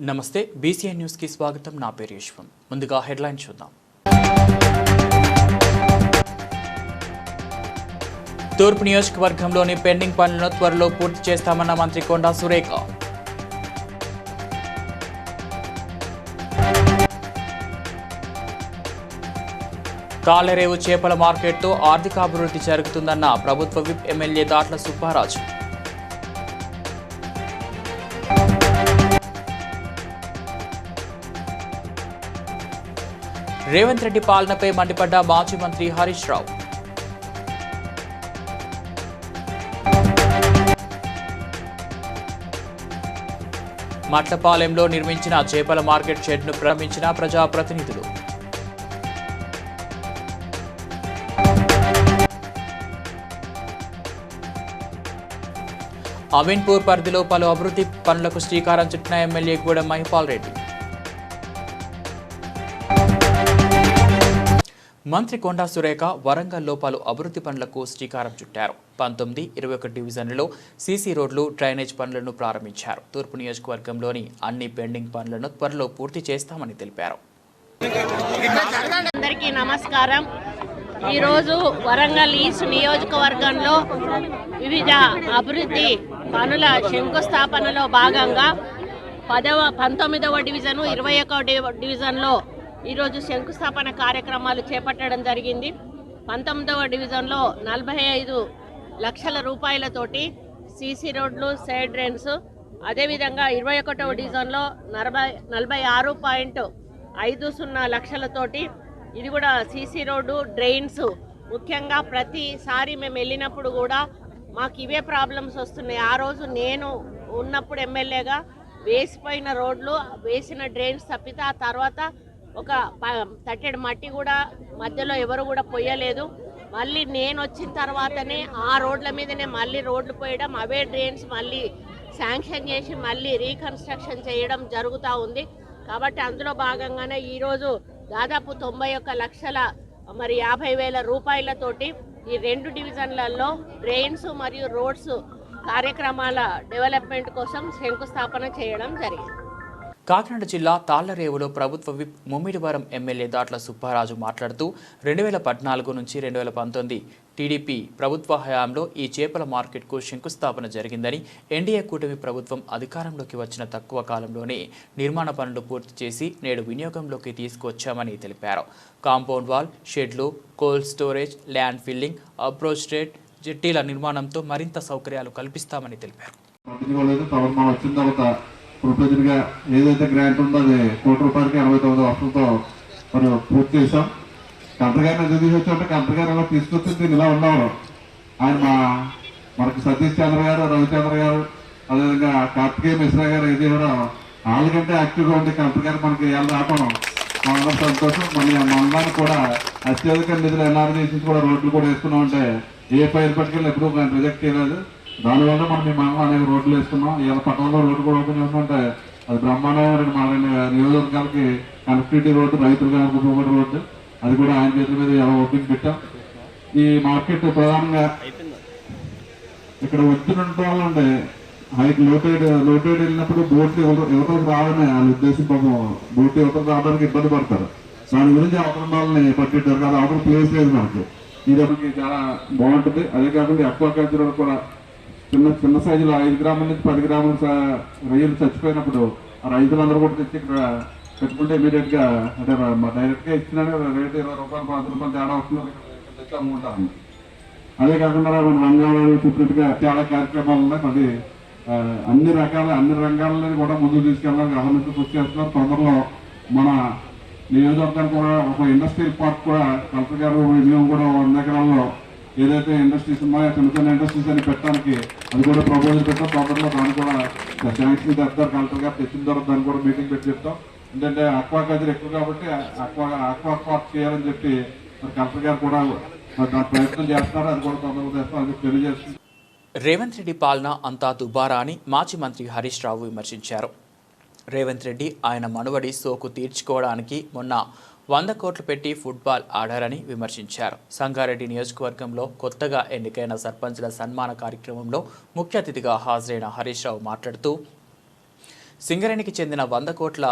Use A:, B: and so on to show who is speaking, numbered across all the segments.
A: నమస్తే BCN news కి స్వాగతం. నా పేరు యశ్వం. ముందుగా హెడ్లైన్ చూద్దాం. తూర్పు నియోజకవర్గంలోని పెండింగ్ పనులను త్వరలో పూర్తి చేస్తామన్న మంత్రి కొండా సురేఖ. కాలరేవు చేపల మార్కెట్తో ఆర్థికాభివృద్ధి జరుగుతుందన్న ప్రభుత్వ విప్ ఎమ్మెల్యే దాట్ల సుబ్బారాజు. రేవంత్ రెడ్డి పాలనపై మండిపడ్డ మాజీ మంత్రి హరీష్ రావు. మట్లపాలెంలో నిర్మించిన చేపల మార్కెట్ షెడ్ను ప్రారంభించిన ప్రజాప్రతినిధులు. అమీన్పూర్ పరిధిలో పలు అభివృద్ధి పనులకు శ్రీకారం చుట్టిన ఎమ్మెల్యే గూడెం మహిపాల్ రెడ్డి. మంత్రి కొండా సురేఖ వరంగల్లో పలు అభివృద్ధి పనులకు శ్రీకారం చుట్టారు. 19, 21 డివిజన్లలో సీసీ రోడ్లు, డ్రైనేజ్ పనులను ప్రారంభించారు. తూర్పు నియోజకవర్గంలోని అన్ని పెండింగ్ పనులను త్వరలో పూర్తి చేస్తామని తెలిపారు.
B: అందరికీ నమస్కారం. ఈరోజు వరంగల్ ఈస్ట్ నియోజకవర్గంలో వివిధ అభివృద్ధి పనుల శంకుస్థాపనలో భాగంగా 19వ డివిజను, 21వ డివిజన్లో ఈరోజు శంకుస్థాపన కార్యక్రమాలు చేపట్టడం జరిగింది. 19వ డివిజన్లో 45 లక్షల రూపాయలతోటి సీసీ రోడ్లు, సైడ్ డ్రైన్స్, అదేవిధంగా 21వ డివిజన్లో 46.50 లక్షలతోటి ఇది కూడా సీసీ రోడ్డు, డ్రైన్స్. ముఖ్యంగా ప్రతిసారి మేము వెళ్ళినప్పుడు కూడా మాకు ఇవే ప్రాబ్లమ్స్ వస్తున్నాయి. ఆ రోజు నేను ఉన్నప్పుడు ఎమ్మెల్యేగా వేసిపోయిన రోడ్లు, వేసిన డ్రైన్స్ తప్పితే ఆ తర్వాత ఒక తట్టెడు మట్టి కూడా మధ్యలో ఎవరు కూడా పొయ్యలేదు. మళ్ళీ నేను వచ్చిన తర్వాతనే ఆ రోడ్ల మీదనే మళ్ళీ రోడ్లు పోయడం, అవే డ్రైన్స్ మళ్ళీ శాంక్షన్ చేసి మళ్ళీ రీకన్స్ట్రక్షన్ చేయడం జరుగుతూ ఉంది. కాబట్టి అందులో భాగంగానే ఈరోజు దాదాపు 91 లక్షల 50,000 రూపాయలతోటి ఈ 2 డివిజన్లలో డ్రైన్స్ మరియు రోడ్స్ కార్యక్రమాల డెవలప్మెంట్ కోసం శంకుస్థాపన చేయడం జరిగింది.
A: కాకినాడ జిల్లా తాళ్లరేవులో ప్రభుత్వ విప్ ముమ్మిడివరం ఎమ్మెల్యే దాట్ల సుబ్బారాజు మాట్లాడుతూ 2014 నుంచి 2019 టీడీపీ ప్రభుత్వ హయాంలో ఈ చేపల మార్కెట్కు శంకుస్థాపన జరిగిందని, ఎన్డీఏ కూటమి ప్రభుత్వం అధికారంలోకి వచ్చిన తక్కువ కాలంలోనే నిర్మాణ పనులు పూర్తి చేసి నేడు వినియోగంలోకి తీసుకొచ్చామని తెలిపారు. కాంపౌండ్ వాల్, షెడ్లు, cold storage, land filling, approach straight, జెట్టీల నిర్మాణంతో మరింత సౌకర్యాలు కల్పిస్తామని తెలిపారు.
C: ప్రొఫెజర్గా ఏదైతే గ్రాంట్ ఉందో అది ₹1,89,00,000 మనం పూర్తి చేసాం. కలెక్టర్ గారిని ఎందుకు తీసుకొచ్చామంటే కలెక్టర్ గారు ఎలా తీసుకొచ్చి దీన్ని ఇలా ఉన్నవారు. ఆయన మనకు సతీష్ చంద్ర గారు, రవిచంద్ర గారు, అదేవిధంగా కార్తికేయ మిశ్రా గారు ఏది కూడా వాళ్ళకంటే యాక్టివ్గా ఉండి కలెక్టర్ గారు మనకి ఎలా రావడం మన సంతోషం. మళ్ళీ మనదాన్ని కూడా అత్యధిక నిధులు ఎన్ఆర్జీ కూడా రోడ్లు కూడా వేసుకున్నామంటే ఏ పైరు పట్టుకెళ్ళి ఎప్పుడు రిజెక్ట్ చేయలేదు. దానివల్ల మనం ఈ మండలం అనేక రోడ్లు వేస్తున్నాం. ఇలా పట్టణంలో రోడ్డు కూడా ఓపెన్ చేస్తుంటే అది బ్రహ్మాండమైన మన నియోజకవర్గాలకి కనెక్టివిటీ రోడ్డు, రైతులు ఉపయోగపడే రోడ్డు, అది కూడా ఆయన చేతుల మీద ఎలా ఓపెన్ పెట్టాం. ఈ మార్కెట్ ప్రధానంగా ఇక్కడ వచ్చినట్టు ఉంటే హైట్ లోటెడ్ వెళ్ళినప్పుడు బోట్లు యువతలకు రావాలని వాళ్ళ ఉద్దేశం. పాపం బోట్ యువతలకు రావడానికి ఇబ్బంది పడతారు. దాని గురించి అవతల వాళ్ళని పట్టింటారు కదా, అవతల ప్లేస్ లేదు మనకి. ఇది మనకి చాలా బాగుంటుంది. అదే కాకుండా ఎక్కువ కల్చర్ కూడా చిన్న సైజులో 5 గ్రాముల నుంచి 10 గ్రాముల రొయ్యలు చచ్చిపోయినప్పుడు ఆ రైతులందరూ కూడా తెచ్చి ఇక్కడ పెట్టుకుంటే ఇమీడియట్గా అంటే డైరెక్ట్గా ఇచ్చినా రేటు ₹20, ₹10 తేడా వస్తుంది, తెచ్చి అమ్ముకుంటారు. అదే కాకుండా మన రంగాలలో చెప్పినట్టుగా చాలా కార్యక్రమాలు ఉన్నాయి. మళ్ళీ అన్ని రంగాలని కూడా ముందుకు తీసుకెళ్ళాలని గవర్నమెంట్ కృషి చేస్తున్నారు. తొందరలో మన నియోజకవర్గానికి కూడా ఒక ఇండస్ట్రియల్ పార్క్ కూడా కలెక్టర్ గారు మేము కూడా 100 ఎకరాల్లో ఏదైతే ఇండస్ట్రీస్ ఉన్నాయో చిన్న ఇండస్ట్రీస్ అని పెట్టడానికి అది కూడా ప్రపోజల్ పెట్టాం. తొందరలో దాన్ని కూడా శాంక్షన్ తెస్తారు కలెక్టర్ గారు. తెచ్చిన తర్వాత దాన్ని కూడా మీటింగ్ పెట్టి చెప్తాం. ఎందుకంటే అక్వా కల్చర్ ఎక్కువ కాబట్టి అక్వా పార్క్ చేయాలని చెప్పి మరి కలెక్టర్ గారు కూడా ప్రయత్నం చేస్తున్నారు. అది కూడా తొందరగా చేస్తాం అని తెలియజేస్తుంది.
A: రేవంత్ రెడ్డి పాలన అంతా దుబారా అని మాజీ మంత్రి హరీష్ రావు విమర్శించారు. రేవంత్ రెడ్డి ఆయన మనువడి సోకు తీర్చుకోవడానికి మొన్న 100 కోట్లు పెట్టి ఫుట్బాల్ ఆడారని విమర్శించారు. సంగారెడ్డి నియోజకవర్గంలో కొత్తగా ఎన్నికైన సర్పంచ్ల సన్మాన కార్యక్రమంలో ముఖ్య అతిథిగా హాజరైన హరీష్ రావు మాట్లాడుతూ సింగరేణికి చెందిన 100 కోట్ల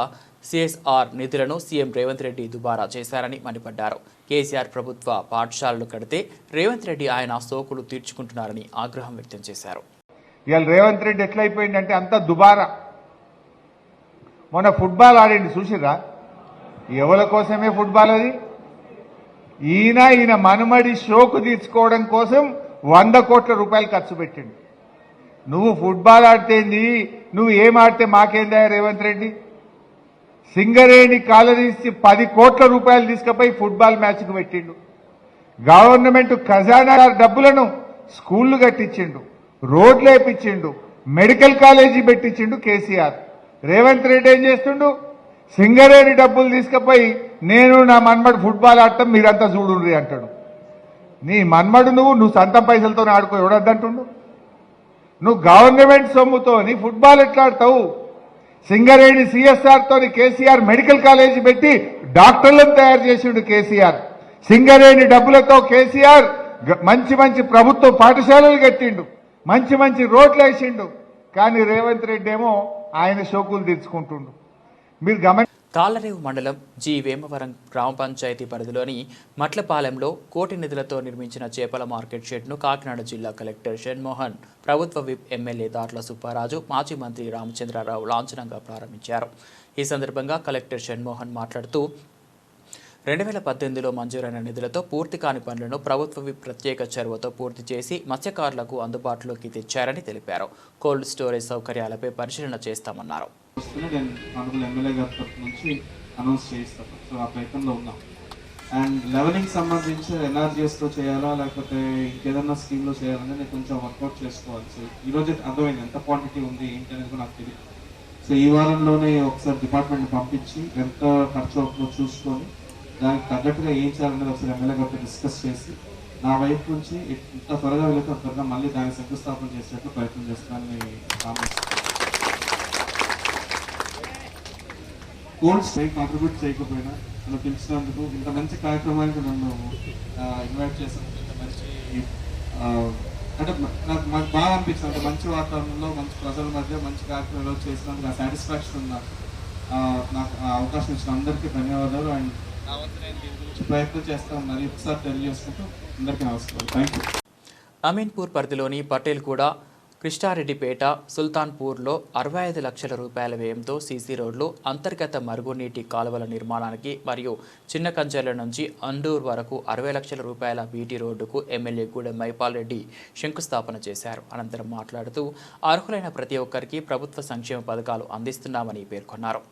A: సిఎస్ఆర్ నిధులను సీఎం రేవంత్ రెడ్డి దుబారా చేశారని మండిపడ్డారు. కేసీఆర్ ప్రభుత్వ పాఠశాలలు కడితే రేవంత్ రెడ్డి ఆయన సోకులు తీర్చుకుంటున్నారని ఆగ్రహం వ్యక్తం చేశారు.
D: ఇవాళ రేవంత్ రెడ్డి ఎట్లయిపోయిందంటే అంత దుబారా. మొన్న ఫుట్బాల్ ఆడింది చూసిరా, ఎవరి కోసమే ఫుట్బాల్ అది? ఈయన మనుమడి షోకు తీర్చుకోవడం కోసం 100 కోట్ల రూపాయలు ఖర్చు పెట్టిండు. నువ్వు ఫుట్బాల్ ఆడితేంది, నువ్వు ఏం ఆడితే మాకేందా రేవంత్ రెడ్డి? సింగరేణి కాలనీస్ 10 కోట్ల రూపాయలు తీసుకుపోయి ఫుట్బాల్ మ్యాచ్కు పెట్టిండు. గవర్నమెంట్ ఖజానా డబ్బులను స్కూళ్లు కట్టించిండు, రోడ్లు వేపించిండు, మెడికల్ కాలేజీ పెట్టించిండు కేసీఆర్. రేవంత్ రెడ్డి ఏం చేస్తుండు? సింగరేణి డబ్బులు తీసుకుపోయి నేను నా మన్మడు ఫుట్బాల్ ఆడటం మీరంతా చూడుండ్రి అంటాడు. నీ మన్మడు నువ్వు సొంత పైసలతో ఆడుకో, ఎవడద్దంటుండు? నువ్వు గవర్నమెంట్ సొమ్ముతోని ఫుట్బాల్ ఎట్లా ఆడతావు? సింగరేణి సిఎస్ఆర్ తోని కేసీఆర్ మెడికల్ కాలేజీ పెట్టి డాక్టర్లను తయారు చేసిండు కేసీఆర్. సింగరేణి డబ్బులతో కేసీఆర్ మంచి మంచి ప్రభుత్వ పాఠశాలలు కట్టిండు, మంచి మంచి రోడ్లు వేసిండు. కానీ రేవంత్ రెడ్డి ఏమో ఆయన షోకులు తీర్చుకుంటుండు. మీరు
A: తాళ్లరేవు మండలం జి వేమవరం గ్రామ పంచాయతీ పరిధిలోని మట్లపాలెంలో కోటి నిధులతో నిర్మించిన చేపల మార్కెట్ షెడ్ను కాకినాడ జిల్లా కలెక్టర్ షణ్మోహన్, ప్రభుత్వ విప్ ఎమ్మెల్యే దాట్ల సుబ్బారాజు, మాజీ మంత్రి రామచంద్రరావు లాంఛనంగా ప్రారంభించారు. ఈ సందర్భంగా కలెక్టర్ షణ్మోహన్ మాట్లాడుతూ 2018లో మంజూరైన నిధులతో పూర్తి కాని పనులను ప్రభుత్వ విప్ ప్రత్యేక చొరవతో పూర్తి చేసి మత్స్యకారులకు అందుబాటులోకి తెచ్చారని తెలిపారు. కోల్డ్ స్టోరేజ్ సౌకర్యాలపై పరిశీలన చేస్తామన్నారు.
C: ఎమ్మెల్యే గారి తరఫు నుంచి అనౌన్స్ చేయిస్తాను. సో ఆ ప్రయత్నంలో ఉన్నాం. అండ్ లెవెలింగ్ సంబంధించి ఎన్ఆర్జీఎస్తో చేయాలా లేకపోతే ఇంకేదన్నా స్కీమ్లో చేయాలని నేను కొంచెం వర్కౌట్ చేసుకోవాలి. సో ఈరోజు అర్థమైంది ఎంత క్వాంటిటీ ఉంది ఏంటి అనేది కూడా నాకు తెలియదు. సో ఈ వారంలోనే ఒకసారి డిపార్ట్మెంట్ పంపించి ఎంత ఖర్చు అవుతుందో చూసుకొని దానికి తగ్గట్టుగా ఏం చేయాలనేది ఒకసారి ఎమ్మెల్యే గారితో డిస్కస్ చేసి నా వైపు నుంచి ఎంత త్వరగా వెళ్తే త్వరగా మళ్ళీ దానికి శంకుస్థాపన చేసేట్టు ప్రయత్నం చేస్తానని కామెంట్స్. కోల్డ్ స్టే కాంట్రిబ్యూట్ చేయకపోయినా నన్ను పిలిచినందుకు, ఇంత మంచి కార్యక్రమానికి నన్ను ఇన్వైట్ చేసినందుకు, ఇంత మంచి అంటే నాకు బాగా అనిపించింది. అంటే మంచి వాతావరణంలో మంచి ప్రజల మధ్య మంచి కార్యక్రమాలు చేసినందుకు నా సాటిస్ఫాక్షన్ నాకు అవకాశం ఇచ్చిన అందరికీ ధన్యవాదాలు. అండ్ నా వంతు నేను దీని గురించి ప్రయత్నం చేస్తాను. మరి ఒకసారి తెలియజేసుకుంటూ అందరికీ నమస్కారం. Thank you.
A: అమీన్పూర్ పరిధిలోని పటేల్ కూడా, కృష్ణారెడ్డిపేట, సుల్తాన్పూర్లో 65 లక్షల రూపాయల వ్యయంతో సీసీ రోడ్లు, అంతర్గత మరుగునీటి కాలువల నిర్మాణానికి మరియు చిన్న కంచెల నుంచి అండూర్ వరకు 60 లక్షల రూపాయల బీటీ రోడ్డుకు ఎమ్మెల్యే గూడెం మైపాల్ రెడ్డి శంకుస్థాపన చేశారు. అనంతరం మాట్లాడుతూ అర్హులైన ప్రతి ఒక్కరికి ప్రభుత్వ సంక్షేమ పథకాలు అందిస్తున్నామని పేర్కొన్నారు.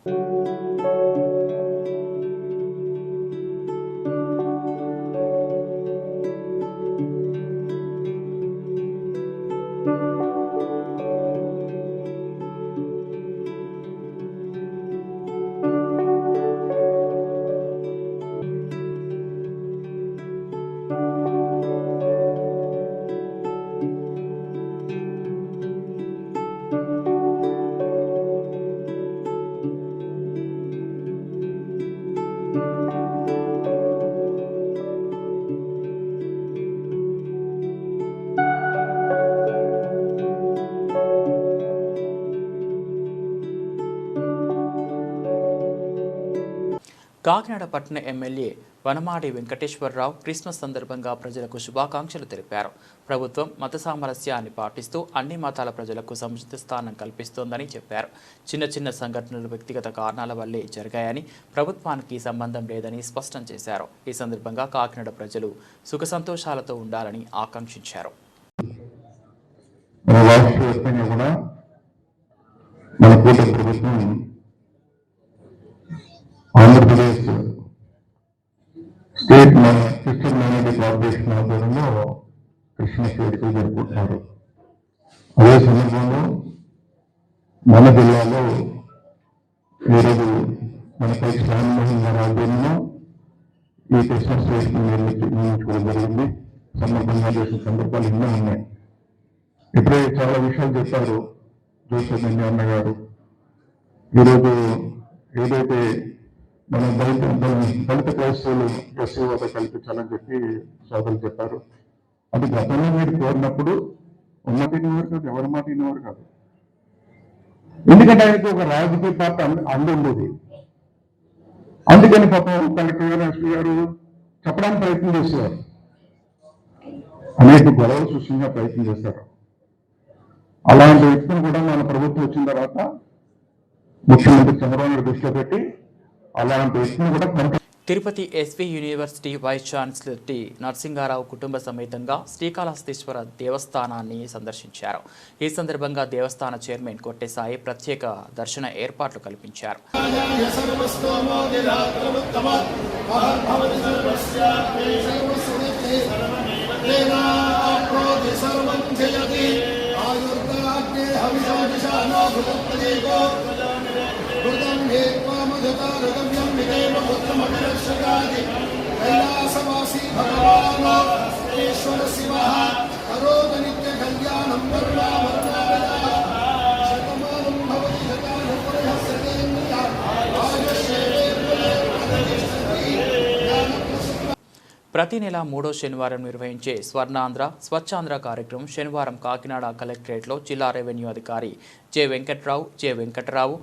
A: కాకినాడ పట్టణ ఎమ్మెల్యే వనమాడి వెంకటేశ్వరరావు క్రిస్మస్ సందర్భంగా ప్రజలకు శుభాకాంక్షలు తెలిపారు. ప్రభుత్వం మత సామరస్యాన్ని పాటిస్తూ అన్ని మతాల ప్రజలకు సముచిత స్థానం కల్పిస్తోందని చెప్పారు. చిన్న చిన్న సంఘటనలు వ్యక్తిగత కారణాల వల్లే జరిగాయని, ప్రభుత్వానికి సంబంధం లేదని స్పష్టం చేశారు. ఈ సందర్భంగా కాకినాడ ప్రజలు సుఖ సంతోషాలతో ఉండాలని ఆకాంక్షించారు.
E: Andhra Pradesh state Christian minority corporation ఆధ్వర్యంలో క్రిస్మస్ వేడుకలు జరుపుకుంటున్నారు. అదే సందర్భంలో మన జిల్లాలో ఈరోజు మన కలెక్టర్ రామ్మోహన్ గారి ఆధ్వర్యంలో ఈ క్రిస్మస్ వేడుకలు నిర్మించుకోవడం జరిగింది. సందర్భంగా చేసిన సందర్భాలు ఎన్నో ఉన్నాయి. ఇప్పుడే చాలా విషయాలు చెప్పారు జోసెఫ్ అన్న గారు. ఈరోజు ఏదైతే మన దళిత క్రైస్తవులు ఎస్సీ హోదా కల్పించాలని చెప్పి సోదరులు చెప్పారు. అది గతంలో మీరు కోరినప్పుడు ఉన్న తినేవారు కాదు, ఎవరి మాట తినేవారు కాదు. ఎందుకంటే ఆయనకి ఒక రాజకీయ పార్టీ అందు ఉండేది. అందుకని పాపం కలెక్టర్ గారు, ఎస్పీ గారు చెప్పడానికి ప్రయత్నం చేసేవారు, అనేక గొడవలు సృష్టించే ప్రయత్నం చేశారు. అలాంటి వ్యక్తిని కూడా మన ప్రభుత్వం వచ్చిన తర్వాత ముఖ్యమంత్రి చంద్రబాబు నాయుడు దృష్టిలో పెట్టి అలాంటి వ్యక్తిని కూడా
A: Tirupati SV university vice chancellor T Narasingarao కుటుంబ సమేతంగా శ్రీకాళహస్తీశ్వర దేవస్థానాన్ని సందర్శించారు. ఈ సందర్భంగా దేవస్థాన చైర్మన్ కొట్టెసాయి ప్రత్యేక దర్శన ఏర్పాట్లు కల్పించారు. ప్రతి నెల 3వ శనివారం నిర్వహించే స్వర్ణాంధ్ర స్వచ్ఛాంధ్ర కార్యక్రమం శనివారం కాకినాడ కలెక్టరేట్లో జిల్లా రెవెన్యూ అధికారి J Venkatarao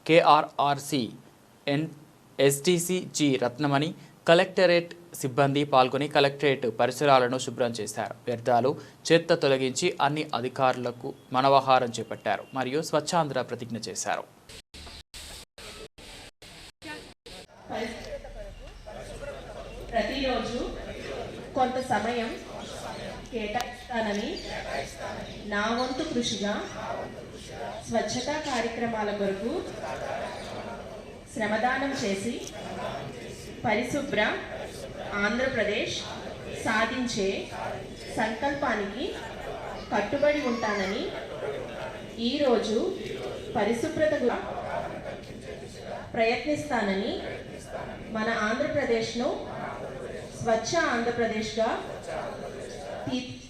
A: KRRC STC G Ratnamani collectorate సిబ్బంది పాల్గొని కలెక్టరేట్ పరిసరాలను శుభ్రం చేశారు. వ్యర్థాలు చెత్త తొలగించి అన్ని అధికారులకు మనవహారం చేపట్టారు మరియు స్వచ్ఛాంధ్ర ప్రతిజ్ఞ చేశారు.
F: ప్రతిరోజు కొంత సమయం కేటాయిస్తానని నా వంతు కృషిగా స్వచ్ఛతా కార్యక్రమాల కొరకు శ్రమదానం చేసి పరిశుభ్ర ఆంధ్రప్రదేశ్ సాధించే సంకల్పానికి కట్టుబడి ఉంటానని ఈరోజు పరిశుభ్రతగా ప్రయత్నిస్తానని మన ఆంధ్రప్రదేశ్ను స్వచ్ఛ ఆంధ్రప్రదేశ్గా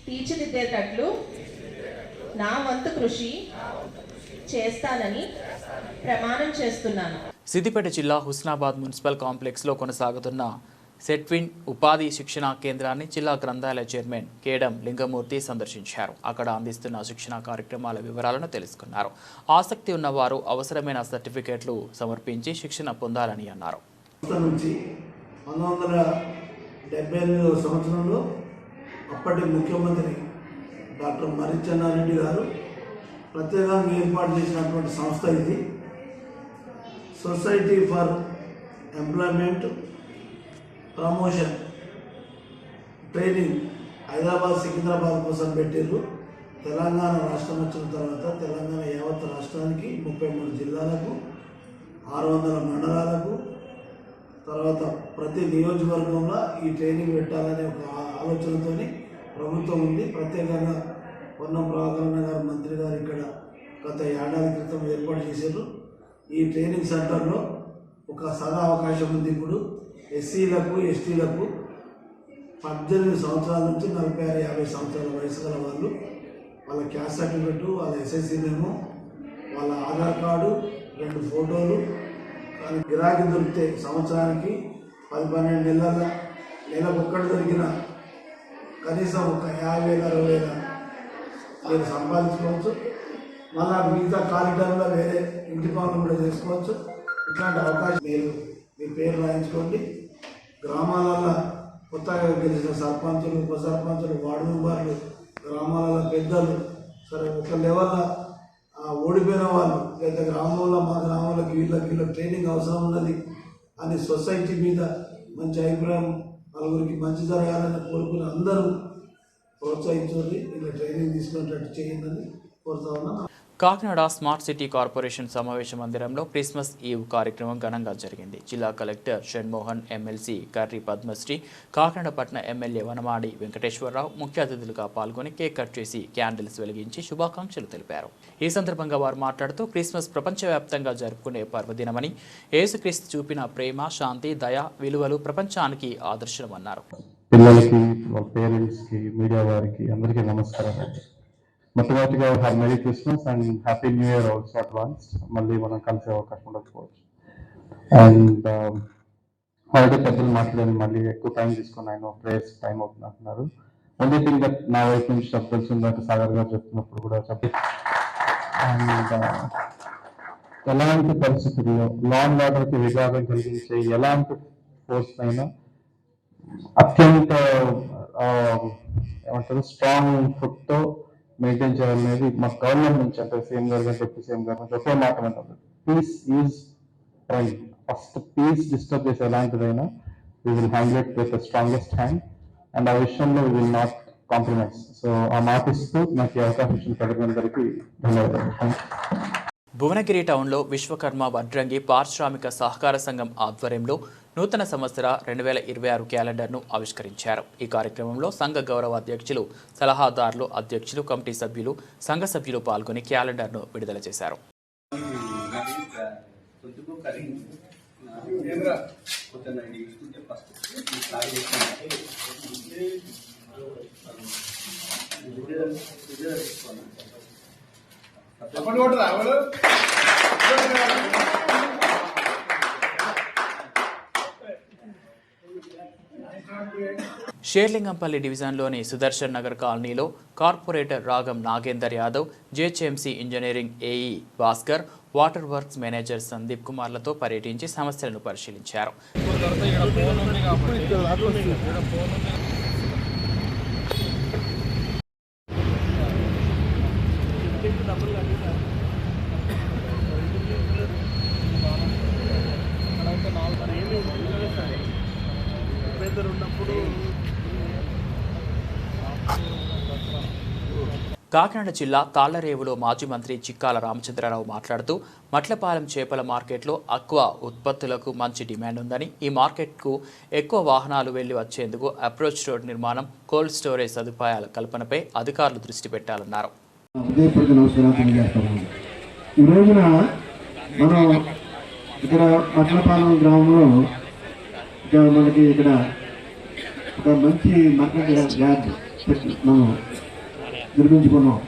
F: తీర్చిదిద్దేటట్లు నా వంతు కృషి చేస్తానని ప్రమాణం చేస్తున్నాను.
A: సిద్దిపేట జిల్లా హుస్నాబాద్ మున్సిపల్ కాంప్లెక్స్లో కొనసాగుతున్న సెట్విన్ ఉపాధి శిక్షణా కేంద్రాన్ని జిల్లా గ్రంథాలయ చైర్మన్ కేడం లింగమూర్తి సందర్శించారు. అక్కడ అందిస్తున్న శిక్షణా కార్యక్రమాల వివరాలను తెలుసుకున్నారు. ఆసక్తి ఉన్నవారు అవసరమైన సర్టిఫికేట్లు సమర్పించి శిక్షణ పొందాలని అన్నారు.
G: 1978వ సంవత్సరంలో అప్పటి ముఖ్యమంత్రి డాక్టర్ మర్రి చెన్నారెడ్డి గారు ప్రత్యేకంగా ఏర్పాటు చేసినటువంటి సంస్థ ఇది. Society for employment promotion training Hyderabad Secunderabad కోసం పెట్టారు. తెలంగాణ రాష్ట్రం వచ్చిన తర్వాత తెలంగాణ యావత్ రాష్ట్రానికి 33 జిల్లాలకు 600 మండలాలకు తర్వాత ప్రతి నియోజకవర్గంలో ఈ ట్రైనింగ్ పెట్టాలనే ఒక ఆలోచనతో ప్రభుత్వం ఉంది. ప్రత్యేకంగా పొన్నం ప్రభాకరన్న గారు మంత్రి గారు ఇక్కడ గత ఏడాది క్రితం ఏర్పాటు చేశారు. ఈ ట్రైనింగ్ సెంటర్లో ఒక సదా అవకాశం ఉంది. ఇప్పుడు ఎస్సీలకు ఎస్టీలకు 18 సంవత్సరాల నుంచి 46-50 సంవత్సరాల వయసు గల వాళ్ళు వాళ్ళ క్యాస్ట్ సర్టిఫికెట్, వాళ్ళ ఎస్ఎస్సీ మెమో, వాళ్ళ ఆధార్ కార్డు, 2 ఫోటోలు గిరాకీ దొరికితే సంవత్సరానికి 10-12 నెలకొక్కటి దొరికిన కనీసం ఒక 50,000-60,000 మీరు సంపాదించుకోవచ్చు. మళ్ళా మిగతా ఖాళీ టైంలో వేరే ఇంటి పనులు కూడా చేసుకోవచ్చు. ఇట్లాంటి అవకాశం మీరు మీ పేరు రాయించుకోండి. గ్రామాలలో కొత్తగా గెలిచిన సర్పంచులు, ఉప సర్పంచులు, వార్డు మెంబర్లు, గ్రామాలలో పెద్దలు, సరే ఒక లెవెల్లో ఓడిపోయిన వాళ్ళు లేదా గ్రామంలో మా గ్రామాలకు వీళ్ళకి ట్రైనింగ్ అవసరం ఉన్నది అని సొసైటీ మీద మంచి అభిప్రాయం, నలుగురికి మంచి జరగాలని కోరుకుని అందరూ ప్రోత్సహించండి. ఇలా ట్రైనింగ్ తీసుకునేటట్టు చేయండి కోరుతా ఉన్నాను.
A: కాకినాడ స్మార్ట్ సిటీ కార్పొరేషన్ సమావేశ మందిరంలో క్రిస్మస్ ఈవ్ కార్యక్రమం ఘనంగా జరిగింది. జిల్లా కలెక్టర్ షణ్మోహన్, ఎమ్మెల్సీ కర్రి పద్మశ్రీ, కాకినాడ పట్టణ ఎమ్మెల్యే వనమాడి వెంకటేశ్వరరావు ముఖ్య అతిథులుగా పాల్గొని కేక్ కట్ చేసి క్యాండిల్స్ వెలిగించి శుభాకాంక్షలు తెలిపారు. ఈ సందర్భంగా వారు మాట్లాడుతూ క్రిస్మస్ ప్రపంచవ్యాప్తంగా జరుపుకునే పర్వదినమని, యేసుక్రీస్తు చూపిన ప్రేమ, శాంతి, దయ విలువలు ప్రపంచానికి ఆదర్శనమన్నారు.
E: పిల్లలకి, పేరెంట్స్కి, మీడియా వారికి అందరికీ నమస్కారం. మొట్టమొదటిగా merry Christmas and happy new year also advance. మళ్ళీ మనం కలిసే అవకాశం ఉండకపోవచ్చు. అండ్ హాలిడే పెద్దలు మాట్లాడని మళ్ళీ ఎక్కువ టైం తీసుకొని ఆయన ప్రేయర్స్ టైం అవుతుంది అంటున్నారు. ఓన్లీ థింగ్ దట్ నా వైపు నుంచి చెప్పాల్సిందంటే సాగర్ గారు చెప్తున్నప్పుడు కూడా అండ్ ఎలాంటి పరిస్థితుల్లో లా అండ్ ఆర్డర్కి విఘాతం కలిగించే ఎలాంటి ఫోర్స్ అయినా అత్యంత ఏమంటారు స్ట్రాంగ్ ఫుట్తో మెయింటైన్ చేయాలనేది మా గవర్నమెంట్ నుంచి అంటే సీఎం గారు కానీ డిప్యూటీ సీఎం గారు నుంచి ఒకే మాట ఉంటుంది, peace is prime. First peace disturb చేసే ఎలాంటిదైనా we will handle it with the strongest hand and ఆ విషయంలో we will not compromise. So ఆ మాట ఇస్తూ నాకు ఈ అవకాశం ఇచ్చిన ప్రజలందరికీ ధన్యవాదాలు.
A: భువనగిరి టౌన్లో విశ్వకర్మ వడ్రంగి పారిశ్రామిక సహకార సంఘం ఆధ్వర్యంలో నూతన సంవత్సర 2026 క్యాలెండర్ను ఆవిష్కరించారు. ఈ కార్యక్రమంలో సంఘ గౌరవ అధ్యక్షులు, సలహాదారులు, అధ్యక్షులు, కమిటీ సభ్యులు, సంఘ సభ్యులు పాల్గొని క్యాలెండర్ను విడుదల చేశారు. షేర్లింగంపల్లి డివిజన్లోని సుదర్శన్ నగర్ కాలనీలో corporator Ragam Nagender Yadav, GHMC engineering AE Bhaskar, water works manager Sandeep కుమార్లతో పర్యటించి సమస్యలను పరిశీలించారు. కాకినాడ జిల్లా తాళ్లరేవులో మాజీ మంత్రి చిక్కాల రామచంద్రరావు మాట్లాడుతూ మట్లపాలెం చేపల మార్కెట్లో అక్వా ఉత్పత్తులకు మంచి డిమాండ్ ఉందని, ఈ మార్కెట్కు ఎక్కువ వాహనాలు వెళ్లి వచ్చేందుకు అప్రోచ్ రోడ్ నిర్మాణం, కోల్డ్ స్టోరేజ్ సదుపాయాల కల్పనపై అధికారులు దృష్టి పెట్టాలన్నారు.
C: ఈ రోజున మనం ఇక్కడ మట్లపాలెం గ్రామంలో మనకి ఇక్కడ ఒక మంచి మార్కెట్ యార్డ్ మనం నిర్మించుకున్నాం.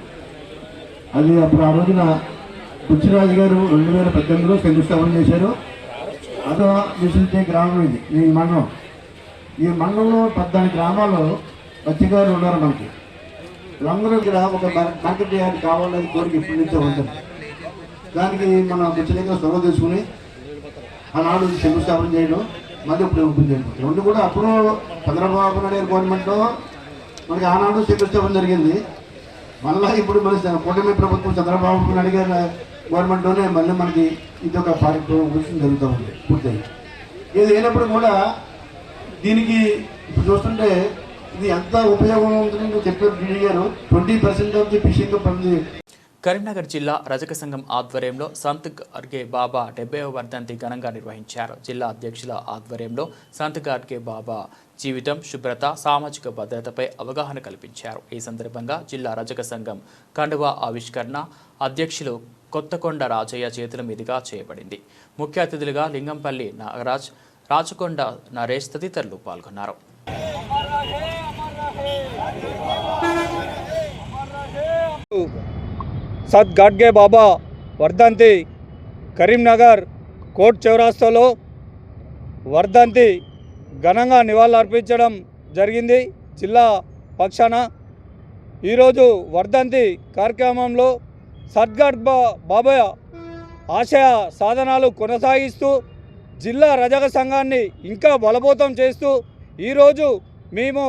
C: అది అప్పుడు ఆ రోజున బుచ్చిరాజు గారు 2018లో శంకుస్థాపన చేశారు. అదో విసిల్చే గ్రామం ఇది, ఈ మండలం. ఈ మండలంలో 14 గ్రామాల్లో బచ్చిగారు ఉన్నారు మనకి. వీళ్ళందరూ ఇక్కడ ఒక మార్కెట్ యార్డ్ కావాలని కోరిక ఇప్పటి నుంచే ఉంటుంది. దానికి మన బుచ్చిగా సొరవ తీసుకుని ఆనాడు శంకుస్థాపన చేయడం, మళ్ళీ ఇప్పుడు ఓపెన్ చేయడం. రెండు కూడా అప్పుడు చంద్రబాబు నాయుడు గవర్నమెంట్లో మనకి ఆనాడు శంకుస్థాపన జరిగింది. మళ్ళీ ఇప్పుడు మన కూటమి ప్రభుత్వం చంద్రబాబు నాయుడు గారి గవర్నమెంట్లోనే మళ్ళీ మనకి ఇది ఒక కార్యక్రమం జరుగుతూ ఉంది పూర్తయి. ఇది అయినప్పుడు కూడా దీనికి ఇప్పుడు చూస్తుంటే ఇది ఎంత ఉపయోగం ఉంటుందో చెప్పారు డీడీ గారు. 20% ఆఫ్ ది ఫిషింగ్ పంది.
A: కరీంనగర్ జిల్లా రజక సంఘం ఆధ్వర్యంలో సంత్ గాడ్గే బాబా 70వ వర్ధంతి ఘనంగా నిర్వహించారు. జిల్లా అధ్యక్షుల ఆధ్వర్యంలో సంత్ గాడ్గే బాబా జీవితం, శుభ్రత, సామాజిక భద్రతపై అవగాహన కల్పించారు. ఈ సందర్భంగా జిల్లా రజక సంఘం కండువా ఆవిష్కరణ అధ్యక్షులు కొత్తకొండ రాజయ్య చేతుల మీదుగా చేయబడింది. ముఖ్య అతిథులుగా లింగంపల్లి నాగరాజ్, రాచకొండ నరేష్ తదితరులు పాల్గొన్నారు.
H: సంత్ గాడ్గే బాబా వర్ధంతి కరీంనగర్ కోర్ట్ చౌరాస్తాలో వర్ధంతి ఘనంగా నివాళులర్పించడం జరిగింది. జిల్లా పక్షాన ఈరోజు వర్ధంతి కార్యక్రమంలో సంత్ గాడ్గే బాబా ఆశయ సాధనాలు కొనసాగిస్తూ జిల్లా రజక సంఘాన్ని ఇంకా బలోపేతం చేస్తూ ఈరోజు మేము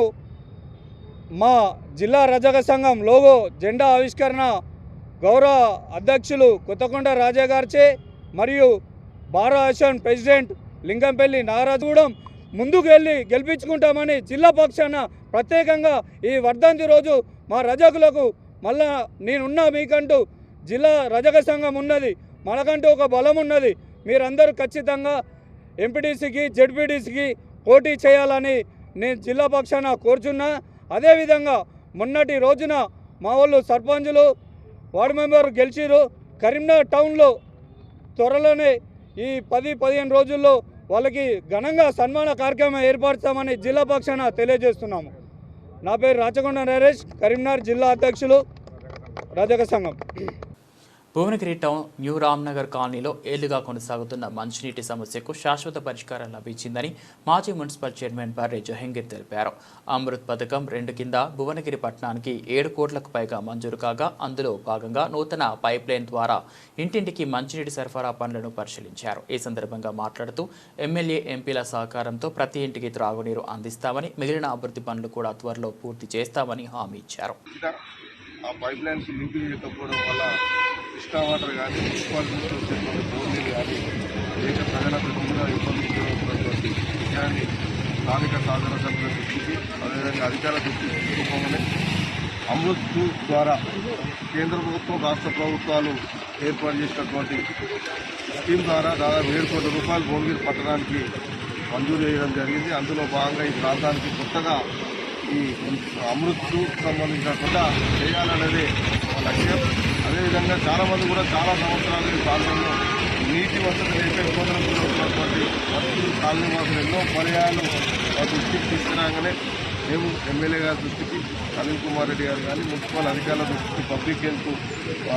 H: మా జిల్లా రజక సంఘం లోగో జెండా ఆవిష్కరణ గౌరవ అధ్యక్షులు కొత్తకొండ రాజా గారిచే మరియు bar association president Lingampally Nagaraju కూడా ముందుకు వెళ్ళి గెలిపించుకుంటామని జిల్లా పక్షాన ప్రత్యేకంగా ఈ వర్ధంతి రోజు మా రజకులకు మళ్ళా నేనున్నా, మీకంటూ జిల్లా రజక సంఘం ఉన్నది, మనకంటూ ఒక బలం ఉన్నది, మీరందరూ ఖచ్చితంగా ఎంపీటీసీకి జెడ్పీటీసీకి పోటీ చేయాలని నేను జిల్లా పక్షాన కోరుచున్నా. అదేవిధంగా మొన్నటి రోజున మా వాళ్ళు సర్పంచులు, వార్డు మెంబర్ గెలిచిరు. కరీంనగర్ టౌన్లో త్వరలోనే ఈ 10-15 రోజుల్లో వాళ్ళకి ఘనంగా సన్మాన కార్యక్రమం ఏర్పరుస్తామని జిల్లా పక్షాన తెలియజేస్తున్నాము. నా పేరు రాచకొండ నరేష్, కరీంనగర్ జిల్లా అధ్యక్షులు రజక సంఘం.
A: భువనగిరి టౌన్ న్యూ రామ్నగర్ కాలనీలో ఏళ్లుగా కొనసాగుతున్న మంచినీటి సమస్యకు శాశ్వత పరిష్కారం లభించిందని మాజీ మున్సిపల్ చైర్మన్ బర్రె జహంగీర్ తెలిపారు. అమృత్ పథకం 2 కింద భువనగిరి పట్టణానికి 7 కోట్లకు పైగా మంజూరు కాగా అందులో భాగంగా నూతన పైప్ లైన్ ద్వారా ఇంటింటికి మంచినీటి సరఫరా పనులను పరిశీలించారు. ఈ సందర్భంగా మాట్లాడుతూ ఎమ్మెల్యే ఎంపీల సహకారంతో ప్రతి ఇంటికి త్రాగునీరు అందిస్తామని, మిగిలిన అభివృద్ధి పనులు కూడా త్వరలో పూర్తి చేస్తామని హామీ ఇచ్చారు.
I: ఆ పైప్ లైన్స్ లింక్ చేయకపోవడం వల్ల కృష్ణా వాటర్ కానీ మున్సిపాలిటీ నుంచి వచ్చేటువంటి బోర్లు కానీ అనేక ప్రజల ప్రతిగా ఇబ్బంది జరుగుతున్నటువంటి విషయాన్ని స్థానిక సాధారణ సభ్యుల దృష్టికి అదేవిధంగా అధికారుల దృష్టికి తీసుకుపోమని అమృత్ 2 ద్వారా కేంద్ర ప్రభుత్వం రాష్ట్ర ప్రభుత్వాలు ఏర్పాటు చేసినటువంటి స్కీమ్ ద్వారా దాదాపు 7 కోట్ల రూపాయలు భువనగిరి పట్టణానికి మంజూరు చేయడం జరిగింది. అందులో భాగంగా ఈ ప్రాంతానికి కొత్తగా ఈ అమృత్ సంబంధించిన చేయాలనేది లక్ష్యం. అదేవిధంగా చాలామంది కూడా చాలా సంవత్సరాలు ఈ ప్రాంతంలో నీటి వసతి లేక ఇబ్బందులు గురవుతున్నటువంటి వసతులు కాలనీ వాసులు ఎన్నో పర్యాయాలు దృష్టికి తీసుకురాగానే మేము ఎమ్మెల్యే గారి దృష్టికి అనిల్ కుమార్ రెడ్డి గారు కానీ మున్సిపల్ అధికారుల దృష్టికి పబ్లిక్ హెల్త్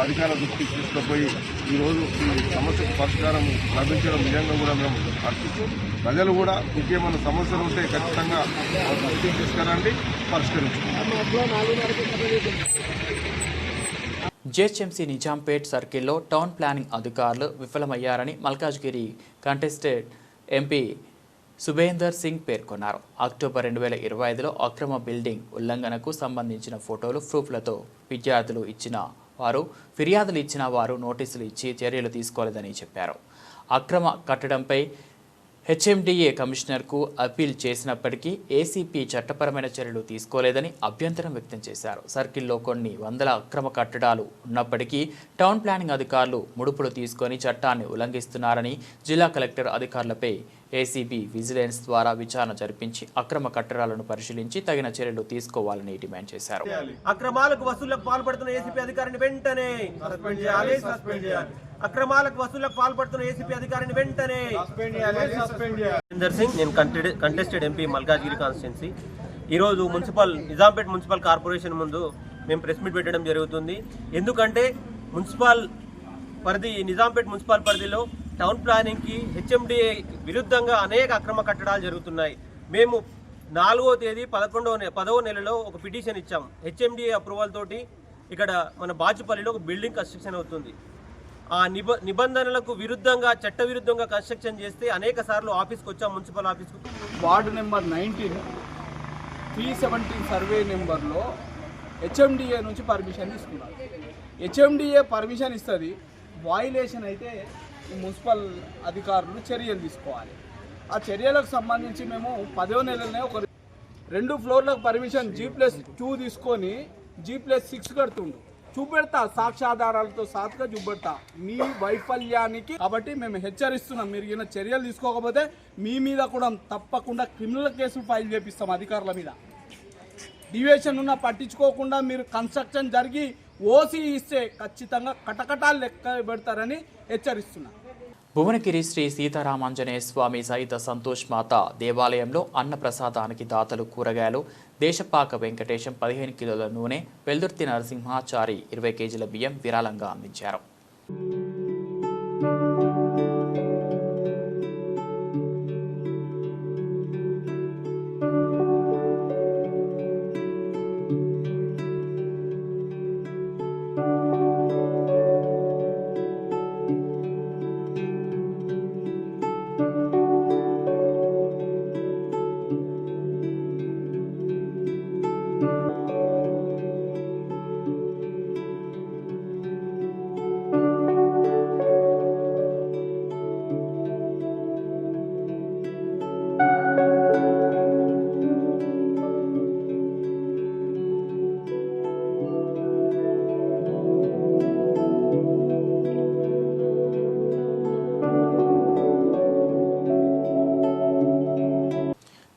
I: అధికారుల దృష్టికి తీసుకుపోయి ఈరోజు ఈ సమస్యకు పరిష్కారం లభించడం నిజంగా కూడా మేము హర్షిస్తూ ప్రజలు కూడా ఇంకేమైనా సమస్యలు ఉంటే ఖచ్చితంగా దృష్టికి తీసుకురండి, పరిష్కరించుకుంటాం.
A: జిహెచ్ఎంసీ నిజాంపేట్ సర్కిల్లో టౌన్ ప్లానింగ్ అధికారులు విఫలమయ్యారని మల్కాజ్గిరి కంటెస్టెడ్ ఎంపీ సుబేందర్ సింగ్ పేర్కొన్నారు. అక్టోబర్ 2025లో అక్రమ బిల్డింగ్ ఉల్లంఘనకు సంబంధించిన ఫోటోలు, ప్రూఫ్లతో ఫిర్యాదులు ఇచ్చిన వారు నోటీసులు ఇచ్చి చర్యలు తీసుకోలేదని చెప్పారు. అక్రమ కట్టడంపై హెచ్ఎండిఏ కమిషనర్కు అప్పీల్ చేసినప్పటికీ ఏసీపీ చట్టపరమైన చర్యలు తీసుకోలేదని అభ్యంతరం వ్యక్తం చేశారు. సర్కిల్లో కొన్ని వందల అక్రమ కట్టడాలు ఉన్నప్పటికీ టౌన్ ప్లానింగ్ అధికారులు ముడుపులు తీసుకొని చట్టాన్ని ఉల్లంఘిస్తున్నారని జిల్లా కలెక్టర్ అధికారులపై ఏసీబీ విజిలెన్స్ ద్వారా విచారణ జరిపించి అక్రమ కట్టడాలను పరిశీలించి తగిన చర్యలు తీసుకోవాలని డిమాండ్ చేశారు.
J: అక్రమాలకు వసూళ్లకు పాల్పడుతున్న ఏసీపీ అధికారిని వెంటనే సస్పెండ్ చేయాలి. అక్రమాలకు వసూళ్లకు పాల్పడుతున్న ఏసీపీ అధికారిని వెంటనే సస్పెండ్ చేయాలి. సుబేందర్ సింగ్, నేను కంటెస్టెడ్ ఎంపీ మల్కాజ్గిరి కాన్స్టిట్యున్సీ. ఈరోజు నిజాంపేట్ మున్సిపల్ కార్పొరేషన్ ముందు మేము ప్రెస్ మీట్ పెట్టడం జరుగుతుంది. ఎందుకంటే నిజాంపేట్ మున్సిపల్ పరిధిలో టౌన్ ప్లానింగ్కి హెచ్ఎండిఏ విరుద్ధంగా అనేక అక్రమ కట్టడాలు జరుగుతున్నాయి. మేము 4వ తేదీ 10వ నెలలో ఒక పిటిషన్ ఇచ్చాం. హెచ్ఎండిఏ అప్రూవల్ తోటి ఇక్కడ మన బాచుపల్లిలో ఒక బిల్డింగ్ కన్స్ట్రక్షన్ అవుతుంది. ఆ నిబంధనలకు విరుద్ధంగా చట్టవిరుద్ధంగా కన్స్ట్రక్షన్ చేస్తే అనేక సార్లు ఆఫీస్కి వచ్చాం, మున్సిపల్ ఆఫీస్కు.
H: వార్డు నెంబర్ 19 317 సర్వే నెంబర్లో హెచ్ఎండిఏ నుంచి పర్మిషన్ తీసుకున్నారు. హెచ్ఎండిఏ పర్మిషన్ ఇస్తుంది, వాయిలేషన్ అయితే మున్సిపల్ అధికారులు చర్యలు తీసుకోవాలి. ఆ చర్యలకు సంబంధించి మేము 10వ నెలలోనే ఒక 2 ఫ్లోర్లకు పర్మిషన్ G+2 తీసుకొని G+6 కడుతుండు. చూపెడతా, సాక్ష్యాధారాలతో సాటుగా చూపెడతా మీ వైఫల్యానికి. కాబట్టి మేము హెచ్చరిస్తున్నాం, మీరు ఈయన చర్యలు తీసుకోకపోతే మీ మీద కూడా తప్పకుండా క్రిమినల్ కేసులు ఫైల్ చేపిస్తాం. అధికారుల మీద డివియేషన్ ఉన్నా పట్టించుకోకుండా మీరు కన్స్ట్రక్షన్ జరిగి ఓసీ ఇస్తే ఖచ్చితంగా కటకటాలు లెక్క పెడతారని హెచ్చరిస్తున్నా.
A: భువనగిరి శ్రీ సీతారామాంజనేయ స్వామి సహిత సంతోష్ మాత దేవాలయంలో అన్నప్రసాదానికి దాతలు కూరగాయలు, దేశపాక వెంకటేశం 15 కిలోల నూనె, వెల్దుర్తి నరసింహాచారి 20 కేజీల బియ్యం విరాళంగా అందించారు.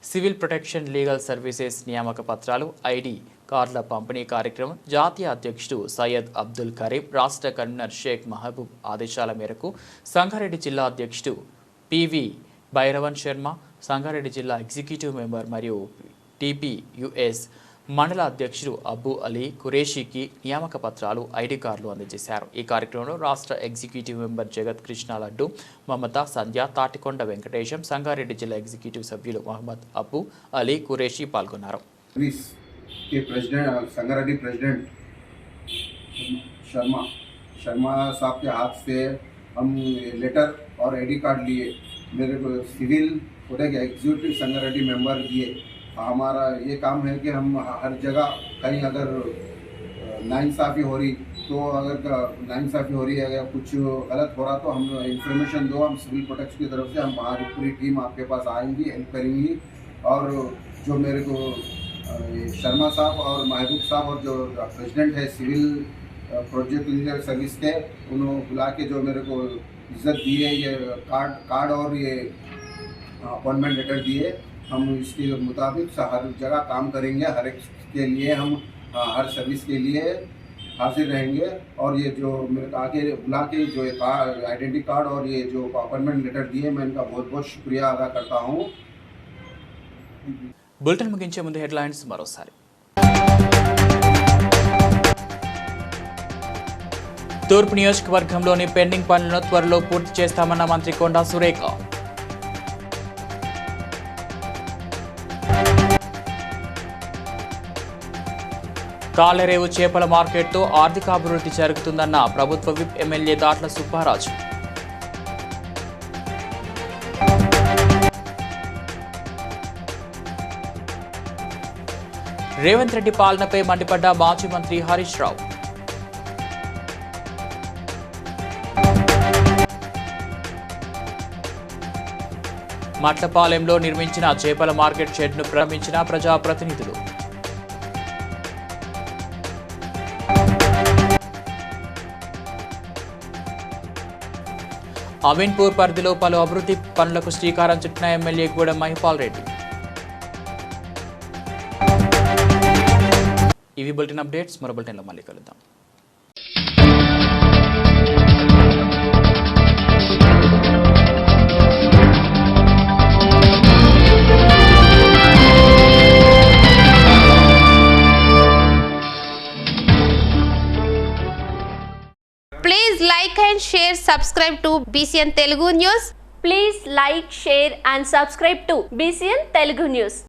A: సివిల్ ప్రొటెక్షన్ లీగల్ సర్వీసెస్ నియామక పత్రాలు, ఐడి కార్డుల పంపిణీ కార్యక్రమం జాతీయ అధ్యక్షుడు సయ్యద్ అబ్దుల్ కరీం, రాష్ట్ర కన్వీనర్ షేక్ మహబూబ్ ఆదేశాల మేరకు సంగారెడ్డి జిల్లా అధ్యక్షుడు పివి భైరవన్ శర్మ, సంగారెడ్డి జిల్లా ఎగ్జిక్యూటివ్ మెంబర్ మరియు టీపీయుఎస్ మండల అధ్యక్షుడు అబ్బు అలీ ఖురేషీకి నియామక పత్రాలు, ఐడి కార్డులు అందజేశారు. ఈ కార్యక్రమంలో రాష్ట్ర ఎగ్జిక్యూటివ్ మెంబర్ జగత్ కృష్ణ లడ్డు, మమత, సంధ్య, తాటికొండ వెంకటేశం, సంగారెడ్డి జిల్లా ఎగ్జిక్యూటివ్ సభ్యులు మహమ్మద్ అబ్బు అలీ ఖురేషీ పాల్గొన్నారు.
I: संगारेड्डी प्रेसिडेंट शर्मा साहब के हाथ से हम लेटर और आईडी कार्ड लिए, मेरे को सिविल कोटे के एग्जीक्यूटिव संगारेड्डी मेंबर दिए. हमारा ये काम है कि हम हर जगह कहीं अगर नाइंसाफ़ी हो रही तो अगर नाइंसाफ़ी हो रही है, अगर कुछ गलत हो रहा तो हम इंफॉर्मेशन दो, हम सिविल प्रोटेक्शन की तरफ से हम हमारी पूरी टीम आपके पास आएंगी, हेल्प करेंगी. और जो मेरे को शर्मा साहब और महबूब साहब और जो प्रेसिडेंट है सिविल प्रोजेक्ट इंजीनियर सर्विस के, उन्होंने बुला के जो मेरे को इज्जत दिए, ये कार्ड और ये अपॉइंटमेंट लेटर दिए, हम इसके मुताबिक हर जगह काम करेंगे. हर एक के लिए हम हर सर्विस के लिए हाजिर रहेंगे. और ये जो मेरे आगे बुला के जो आइडेंटिटी कार्ड और ये जो अपॉइंटमेंट लेटर दिए, मैं इनका बहुत बहुत शुक्रिया अदा करता हूँ.
A: బులెటిన్ ముగించే ముందు హెడ్లైన్స్ మరోసారి. తూర్పు నియోజకవర్గంలోని పెండింగ్ పనులను త్వరలో పూర్తి చేస్తామన్న మంత్రి కొండా సురేఖ. తాళ్లరేవు చేపల మార్కెట్తో ఆర్థికాభివృద్ధి జరుగుతుందన్న ప్రభుత్వ విప్ ఎమ్మెల్యే దాట్ల సుబ్బారాజు. రేవంత్ రెడ్డి పాలనపై మండిపడ్డ మాజీ మంత్రి హరీష్ రావు. మట్లపాలెంలో నిర్మించిన చేపల మార్కెట్ షెడ్ను ప్రారంభించిన ప్రజాప్రతినిధులు. అమీన్పూర్ పరిధిలో పలు అభివృద్ధి పనులకు శ్రీకారం చుట్టిన ఎమ్మెల్యే గూడెం మహిపాల్ రెడ్డి. ఇవి బులెటిన్ అప్డేట్స్. మరో బులెటిన్లో మళ్ళీ కలుద్దాం.
K: Please like and share, subscribe to BCN Telugu News.
L: Please like, share and subscribe to BCN Telugu News.